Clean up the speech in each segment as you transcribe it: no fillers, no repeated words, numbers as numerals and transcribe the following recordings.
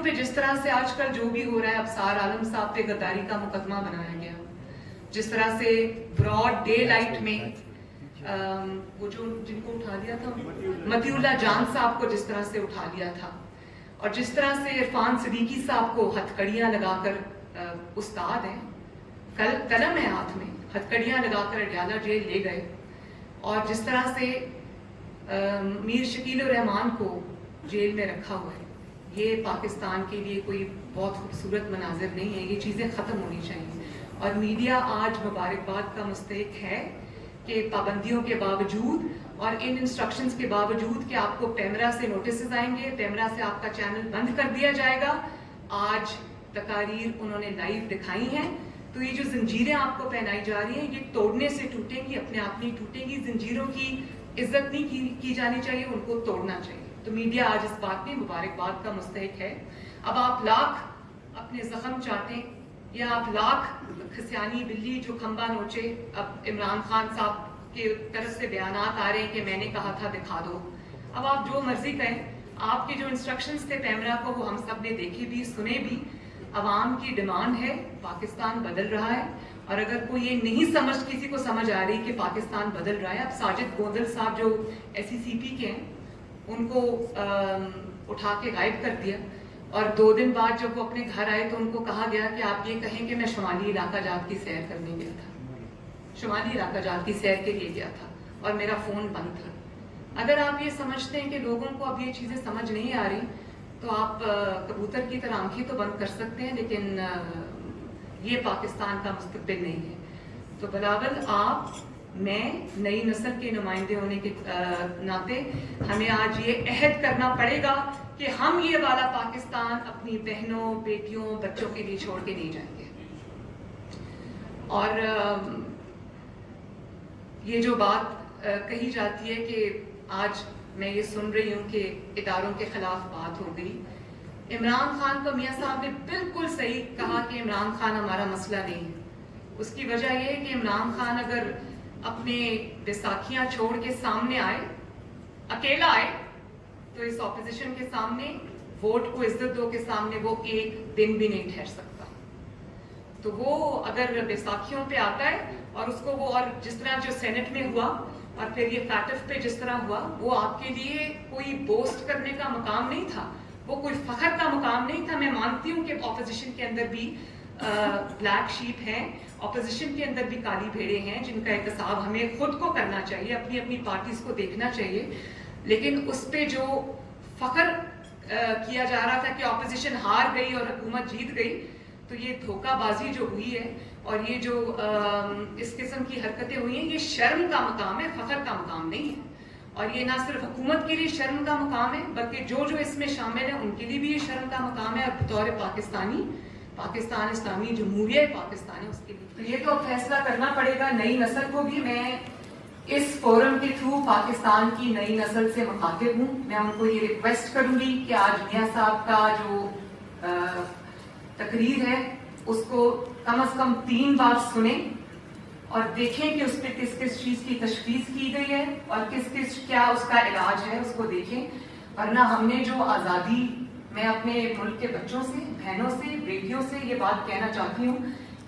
پہ جس طرح سے آج کل جو بھی ہو رہا ہے، ابصار عالم صاحب پہ غداری کا مقدمہ بنایا گیا، جس طرح سے براڈ ڈے لائٹ میں وہ جو جن کو اٹھا لیا تھا متی اللہ جان صاحب کو جس طرح سے اٹھا لیا تھا، اور جس طرح سے عرفان صدیقی صاحب کو ہتھکڑیاں لگا کر استاد ہیں، قلم ہے ہاتھ میں، ہتھکڑیاں لگا کر اڈیالہ جیل لے گئے، اور جس طرح سے میر شکیل الرحمان کو جیل میں رکھا ہوا ہے، یہ پاکستان کے لیے کوئی بہت خوبصورت مناظر نہیں ہے. یہ چیزیں ختم ہونی چاہیے. اور میڈیا آج مبارکباد کا مستحق ہے کہ پابندیوں کے باوجود اور ان انسٹرکشنز کے باوجود کہ آپ کو پیمرا سے نوٹسز آئیں گے، پیمرا سے آپ کا چینل بند کر دیا جائے گا، آج تقاریر انہوں نے لائیو دکھائی ہیں. تو یہ جو زنجیریں آپ کو پہنائی جا رہی ہیں، یہ توڑنے سے ٹوٹیں گی، اپنے آپ نہیں ٹوٹیں گی. زنجیروں کی عزت نہیں کی جانی چاہیے، ان کو توڑنا چاہیے. تو میڈیا آج اس بات میں مبارکباد کا مستحق ہے. اب آپ لاکھ اپنے زخم چاٹیں یا آپ لاکھ کھسیانی بلی جو کھمبا نوچے. اب عمران خان صاحب کی طرف سے بیانات آ رہے ہیں کہ میں نے کہا تھا دکھا دو. اب آپ جو مرضی کریں. آپ کے جو انسٹرکشنز تھے پیمرا کو، وہ ہم سب نے دیکھے بھی سنے بھی. عوام کی ڈیمانڈ ہے، پاکستان بدل رہا ہے. اور اگر کوئی یہ نہیں کسی کو سمجھ آ رہی کہ پاکستان بدل رہا ہے، اب ساجد گوندل صاحب جو SECP کے ہیں، ان کو اٹھا کے غائب کر دیا، اور 2 دن بعد جب وہ اپنے گھر آئے تو ان کو کہا گیا کہ آپ یہ کہیں کہ میں شمالی علاقہ جات کی سیر کرنے گیا تھا، شمالی علاقہ جات کی سیر کے لیے گیا تھا اور میرا فون بند تھا. اگر آپ یہ سمجھتے ہیں کہ لوگوں کو اب یہ چیزیں سمجھ نہیں آ رہی، تو آپ کبوتر کی طرح آنکھیں تو بند کر سکتے ہیں، لیکن یہ پاکستان کا مستقبل نہیں ہے. تو بلاول، آپ، میں، نئی نسل کے نمائندے ہونے کے ناطے ہمیں آج یہ عہد کرنا پڑے گا کہ ہم یہ والا پاکستان اپنی بہنوں، بیٹیوں، بچوں کے لیے چھوڑ کے نہیں جائیں گے. اور یہ جو بات کہی جاتی ہے کہ آج میں یہ سن رہی ہوں کہ اداروں کے خلاف بات ہو گئی. عمران خان کو میاں صاحب نے بالکل صحیح کہا کہ عمران خان ہمارا مسئلہ نہیں ہے. اس کی وجہ یہ ہے کہ عمران خان اگر اپنے بیساکھیاں چھوڑ کے سامنے آئے، اکیلا آئے، تو اس اپوزیشن کے سامنے، ووٹ کو عزت دو کے سامنے وہ ایک دن بھی نہیں ٹھہر سکتا. تو وہ اگر بیساکھیوں پہ آتا ہے اور اس کو وہ، اور جس طرح جو سینٹ میں ہوا اور پھر یہ فیٹف پہ جس طرح ہوا، وہ آپ کے لیے کوئی بوسٹ کرنے کا مقام نہیں تھا، وہ کوئی فخر کا مقام نہیں تھا. میں مانتی ہوں کہ اپوزیشن کے اندر بھی بلیک شیپ ہیں، اپوزیشن کے اندر بھی کالی بھیڑیں ہیں جن کا احتساب ہمیں خود کو کرنا چاہیے، اپنی اپنی پارٹیز کو دیکھنا چاہیے. لیکن اس پہ جو فخر کیا جا رہا تھا کہ اپوزیشن ہار گئی اور حکومت جیت گئی، تو یہ دھوکہ بازی جو ہوئی ہے اور یہ جو اس قسم کی حرکتیں ہوئی ہیں، یہ شرم کا مقام ہے، فخر کا مقام نہیں ہے. اور یہ نہ صرف حکومت کے لیے شرم کا مقام ہے، بلکہ جو اس میں شامل ہیں ان کے لیے بھی یہ شرم کا مقام ہے. اور بطور پاکستانی، پاکستان اسلامی جمہوریہ پاکستان ہے، اس کے لیے تو یہ تو فیصلہ کرنا پڑے گا نئی نسل کو بھی. میں اس فورم کے تھرو پاکستان کی نئی نسل سے مخاطب ہوں. میں ان کو یہ ریکویسٹ کروں گی کہ آج میاں صاحب کا جو تقریر ہے اس کو کم از کم 3 بار سنیں اور دیکھیں کہ اس پہ کس کس چیز کی تشخیص کی گئی ہے اور کیا اس کا علاج ہے، اس کو دیکھیں. ورنہ ہم نے جو آزادی، میں اپنے ملک کے بچوں سے، بہنوں سے، بیٹیوں سے یہ بات کہنا چاہتی ہوں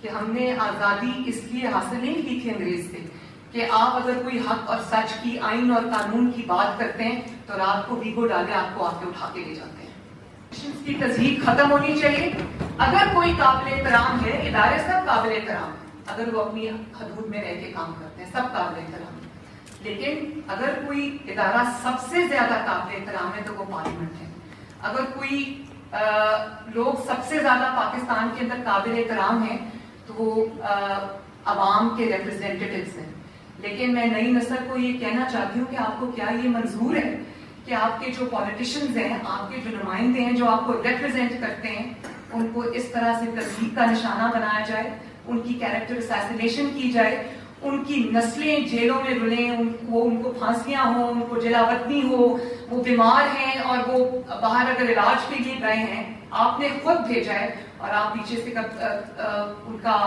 کہ ہم نے آزادی اس لیے حاصل نہیں کی تھی انگریز سے کہ آپ اگر کوئی حق اور سچ کی، آئین اور قانون کی بات کرتے ہیں تو رات کو ویگو ڈالے آپ کو آ کے اٹھا کے لے جاتے ہیں. کی تہذیب ختم ہونی چاہیے. اگر کوئی قابل احترام ہے، ادارے سب قابل احترام ہیں اگر وہ اپنی حدود میں رہ کے کام کرتے ہیں، سب قابل احترام ہیں. لیکن اگر کوئی ادارہ سب سے زیادہ قابل احترام ہے تو وہ پارلیمنٹ ہے. اگر کوئی لوگ سب سے زیادہ پاکستان کے اندر قابل احترام ہیں تو وہ عوام کے ریپرزینٹیٹیوز ہیں. لیکن میں نئی نسل کو یہ کہنا چاہتی ہوں کہ آپ کو کیا یہ منظور ہے کہ آپ کے جو پالیٹیشنز ہیں، آپ کے جو نمائندے ہیں جو آپ کو ریپرزینٹ کرتے ہیں، ان کو اس طرح سے تضحیک کا نشانہ بنایا جائے، ان کی کیریکٹر اسیسینیشن کی جائے، ان کی نسلیں جیلوں میں رلیں، ان کو پھانسیاں ہوں، ان کو جلاوطنی ہو، وہ بیمار ہیں اور وہ باہر اگر علاج کے لیے گئے ہیں، آپ نے خود بھیجا ہے اور آپ پیچھے سے ان کا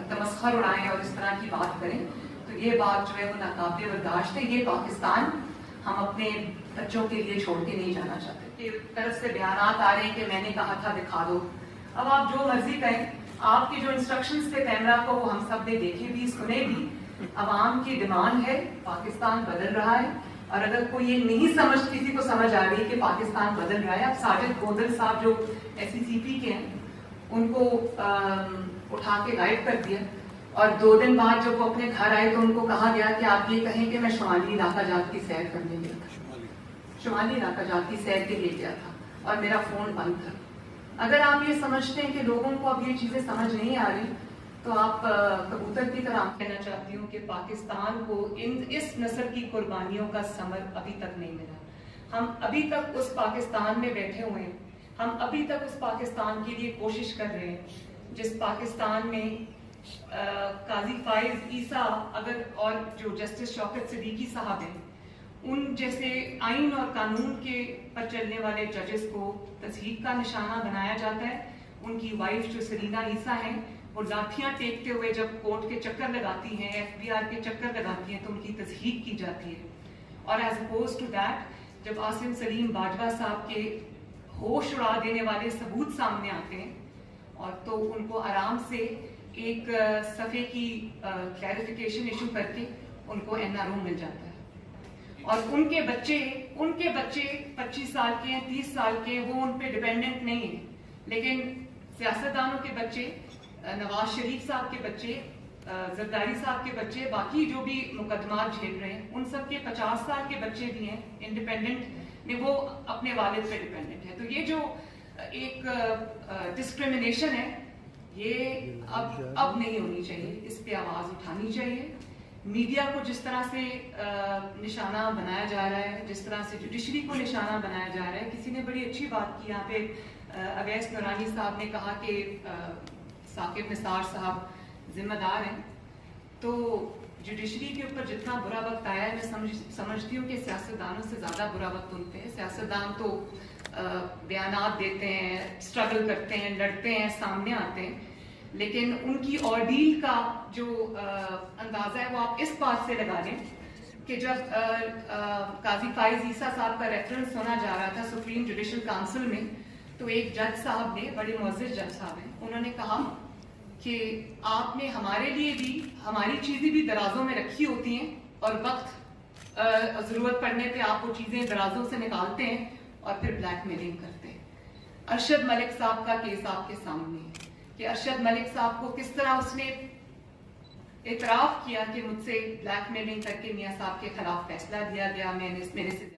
تمسخر اڑائیں اور اس طرح کی بات کریں، تو یہ بات جو ہے وہ ناقابل برداشت ہے. یہ پاکستان ہم اپنے بچوں کے لیے چھوڑ کے نہیں جانا چاہتے. کی طرف سے بیانات آ رہے ہیں کہ میں نے کہا تھا دکھا دو. اب آپ جو مرضی کہیں, آپ کی جو انسٹرکشنز تھے کیمرہ کو وہ ہم سب نے دیکھے بھی سنے بھی. عوام کی ڈیمانڈ ہے, پاکستان بدل رہا ہے, اور اگر کوئی یہ نہیں سمجھ, کسی کو سمجھ آ رہی کہ پاکستان بدل رہا ہے, اب ساجد گوندل صاحب جو SCCP کے ہیں ان کو اٹھا کے غائب کر دیا, اور 2 دن بعد جب وہ اپنے گھر آئے تو ان کو کہا گیا کہ آپ یہ کہیں کہ میں شمالی علاقہ جات کی سیر کرنے گیا تھا, شمالی علاقہ جات کی سیر کے لیے گیا تھا اور میرا فون بند تھا. اگر آپ یہ سمجھتے ہیں کہ لوگوں کو اب یہ چیزیں سمجھ نہیں آ رہی تو آپ کبوتر کی طرح کہنا چاہتی ہوں کہ پاکستان کو اس نسل کی قربانیوں کا ثمر ابھی تک نہیں ملا. ہم ابھی تک اس پاکستان میں بیٹھے ہوئے ہیں, ہم ابھی تک اس پاکستان کے لیے کوشش کر رہے ہیں جس پاکستان میں قاضی فائز عیسیٰ اگر اور جو جسٹس شوکت صدیقی صاحب ہیں ان جیسے آئین اور قانون کے پر چلنے والے ججز کو تضحیک کا نشانہ بنایا جاتا ہے. ان کی وائف جو سرینا عیسیٰ ہیں وہ لاٹھیاں ٹیکتے ہوئے جب کورٹ کے چکر لگاتی ہیں, FBI کے چکر لگاتی ہیں, تو ان کی تضحیک کی جاتی ہے. اور ایز اپوز ٹو دیٹ جب عاصم سلیم باجوہ صاحب کے ہوش اڑا دینے والے ثبوت سامنے آتے ہیں اور تو ان کو آرام سے ایک صفحے کی کلیریفیکیشن ایشو کر کے ان کو NRO مل جاتا ہے. اور ان کے بچے 25 سال کے ہیں, 30 سال کے, وہ ان پہ ڈیپینڈنٹ نہیں ہیں. لیکن سیاستدانوں کے بچے, نواز شریف صاحب کے بچے, زرداری صاحب کے بچے, باقی جو بھی مقدمات جھیل رہے ہیں ان سب کے 50 سال کے بچے بھی ہیں انڈیپینڈنٹ میں, وہ اپنے والد پہ ڈیپینڈنٹ ہے. تو یہ جو ایک ڈسکریمنیشن ہے یہ اب نہیں ہونی چاہیے, اس پہ آواز اٹھانی چاہیے. میڈیا کو جس طرح سے نشانہ بنایا جا رہا ہے, جس طرح سے جوڈیشری کو نشانہ بنایا جا رہا ہے, کسی نے بڑی اچھی بات کی یہاں پہ, اویس نورانی صاحب نے کہا کہ ثاقب نثار صاحب ذمہ دار ہیں. تو جوڈیشری کے اوپر جتنا برا وقت آیا ہے میں سمجھتی ہوں کہ سیاستدانوں سے زیادہ برا وقت ان پہ ہے. سیاستدان تو بیانات دیتے ہیں, اسٹرگل کرتے ہیں, لڑتے ہیں, سامنے آتے ہیں, لیکن ان کی آرڈیل کا جو اندازہ ہے وہ آپ اس بات سے لگا لیں کہ جب قاضی فائز عیسیٰ صاحب کا ریفرنس ہونا جا رہا تھا سپریم جوڈیشل کاؤنسل میں, تو ایک جج صاحب نے, بڑے معزز جج صاحب ہیں, انہوں نے کہا کہ آپ نے ہمارے لیے بھی ہماری چیزیں بھی درازوں میں رکھی ہوتی ہیں اور وقت ضرورت پڑنے پہ آپ وہ چیزیں درازوں سے نکالتے ہیں اور پھر بلیک میلنگ کرتے ہیں. ارشد ملک صاحب کا کیس آپ کے سامنے ہے کہ ارشد ملک صاحب کو کس طرح اس نے اعتراف کیا کہ مجھ سے بلیک میلنگ کر کے میاں صاحب کے خلاف فیصلہ دیا گیا, میرے سے